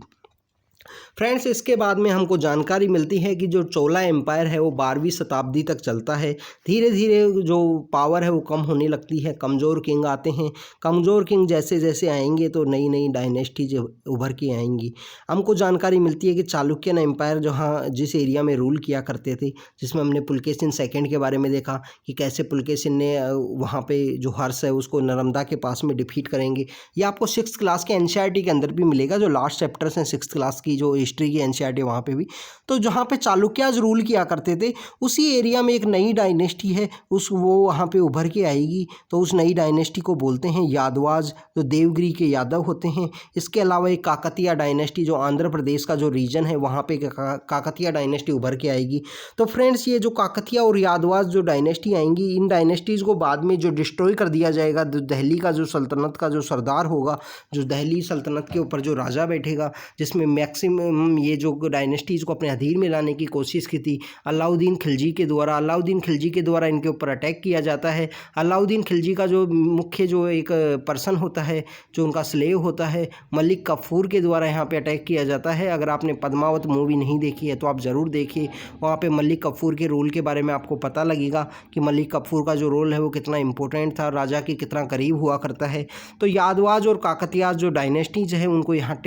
फ्रेंड्स इसके बाद में हमको जानकारी मिलती है कि जो चोला एम्पायर है वो 12वीं शताब्दी तक चलता है। धीरे धीरे जो पावर है वो कम होने लगती है, कमज़ोर किंग आते हैं। कमज़ोर किंग जैसे जैसे आएंगे तो नई नई डायनेस्टी जो उभर के आएंगी। हमको जानकारी मिलती है कि चालुक्यन एम्पायर जहाँ जिस एरिया में रूल किया करते थे, जिसमें हमने पुलकेशिन सेकंड के बारे में देखा कि कैसे पुलकेशिन ने वहाँ पे जो हर्ष है उसको नर्मदा के पास में डिफीट करेंगे। ये आपको 6th क्लास के एनसीईआरटी के अंदर भी मिलेगा, जो लास्ट चैप्टर्स हैं 6th क्लास की जो हिस्ट्री की एनसीईआरटी वहाँ पे भी। तो जहाँ पे चालुक्याज रूल किया करते थे उसी एरिया में एक नई डायनेस्टी है वो वहाँ पे उभर के आएगी। तो उस नई डायनेस्टी को बोलते हैं यादवाज, जो देवगिरी के यादव होते हैं। इसके अलावा एक काकतीय डायनेस्टी जो आंध्र प्रदेश का जो रीजन है वहाँ पे काकतीय डायनेस्टी उभर के आएगी। तो फ्रेंड्स ये जो काकतीय और यादवाज जो डायनेस्टी आएंगी, इन डायनेस्टीज़ को बाद में जो डिस्ट्रॉय कर दिया जाएगा। दिल्ली का जो सल्तनत का जो सरदार होगा, जो दिल्ली सल्तनत के ऊपर जो राजा बैठेगा, जिसमें मैक्सिमम ये जो डायनेस्टीज़ को अपने अधीन में लाने की कोशिश की थी अलाउद्दीन खिलजी के द्वारा। अलाउद्दीन खिलजी के द्वारा इनके ऊपर अटैक किया जाता है। अलाउद्दीन खिलजी का जो मुख्य जो एक पर्सन होता है, जो उनका स्लेव होता है, मलिक कफूर के द्वारा यहाँ पे अटैक किया जाता है। अगर आपने पद्मावत मूवी नहीं देखी है तो आप ज़रूर देखिए, वहाँ पे मलिक कफूर के रोल के बारे में आपको पता लगेगा कि मलिक कफूर का जो रोल है वो कितना इंपॉर्टेंट था, राजा के कितना करीब हुआ करता है। तो यादवाज और काकतीयाज जो डायनेस्टीज है उनको यहाँ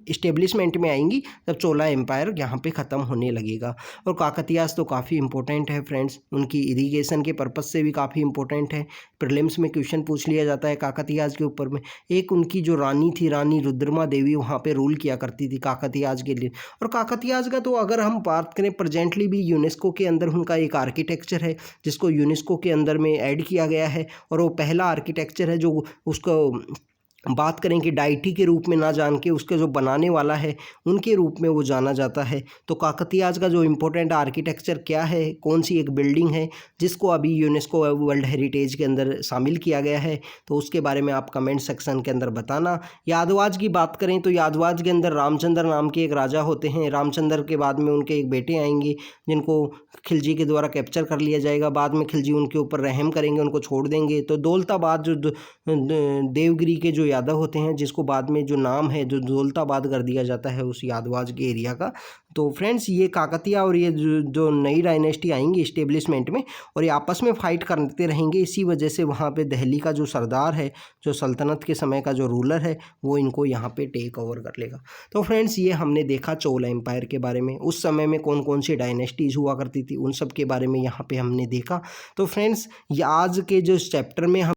इस्टेब्लिशमेंट में आएंगी जब चोला एम्पायर यहाँ पे ख़त्म होने लगेगा। और काकतीयाज तो काफ़ी इंपॉर्टेंट है फ्रेंड्स, उनकी इरिगेशन के पर्पज़ से भी काफ़ी इंपॉर्टेंट है। प्रीलिम्स में क्वेश्चन पूछ लिया जाता है काकतीयाज के ऊपर में। एक उनकी जो रानी थी, रानी रुद्रमा देवी, वहाँ पे रूल किया करती थी काकतीयाज के लिए। और काकतीयाज का तो अगर हम बात करें प्रेजेंटली भी यूनेस्को के अंदर उनका एक आर्किटेक्चर है जिसको यूनेस्को के अंदर में ऐड किया गया है। और वो पहला आर्किटेक्चर है जो उसको बात करें कि डाइटी के रूप में ना जान के उसके जो बनाने वाला है उनके रूप में वो जाना जाता है। तो काकतीयाज का जो इम्पोर्टेंट आर्किटेक्चर क्या है, कौन सी एक बिल्डिंग है जिसको अभी यूनेस्को वर्ल्ड हेरिटेज के अंदर शामिल किया गया है, तो उसके बारे में आप कमेंट सेक्शन के अंदर बताना। यादवाज की बात करें तो यादवाज के अंदर रामचंद्र नाम के एक राजा होते हैं। रामचंद्र के बाद में उनके एक बेटे आएंगे जिनको खिलजी के द्वारा कैप्चर कर लिया जाएगा। बाद में खिलजी उनके ऊपर रहम करेंगे, उनको छोड़ देंगे। तो दौलताबाद जो देवगिरी के जो यादव होते हैं, जिसको बाद में जो नाम है जो दौलताबाद कर दिया जाता है उस यादवाज के एरिया का। तो फ्रेंड्स ये काकतीय और ये जो नई डायनेस्टी आएंगी इस्टेब्लिशमेंट में और ये आपस में फाइट करते रहेंगे। इसी वजह से वहाँ पे दिल्ली का जो सरदार है, जो सल्तनत के समय का जो रूलर है, वो इनको यहाँ पे टेक ओवर कर लेगा। तो फ्रेंड्स ये हमने देखा चोला एम्पायर के बारे में, उस समय में कौन कौन सी डायनेस्टीज हुआ करती थी उन सब के बारे में यहाँ पे हमने देखा। तो फ्रेंड्स ये आज के जो चैप्टर में हम